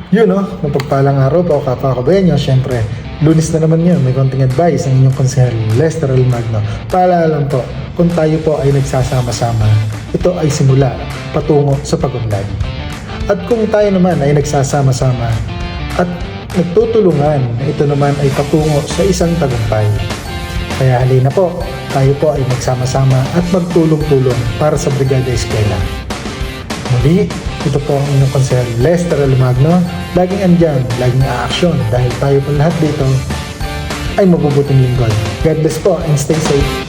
Yun no, mapagpalang araw po kapwa kabayan nyo. Siyempre, Lunes na naman yun, may konting advice ang inyong konsehal, Lester L. Magno. Paalala po, kung tayo po ay nagsasama-sama, ito ay simula patungo sa pag-unlad. At kung tayo naman ay nagsasama-sama at nagtutulungan, ito naman ay patungo sa isang tagumpay. Kaya halina po, tayo po ay magsama-sama at magtulong-tulong para sa Brigada Eskwela. Muli, ito po ang inyong konsehal, Lester L. Magno. Laging andyan, laging aaksyon dahil tayo po lahat dito ay mabubuting lingkod. God bless po and stay safe.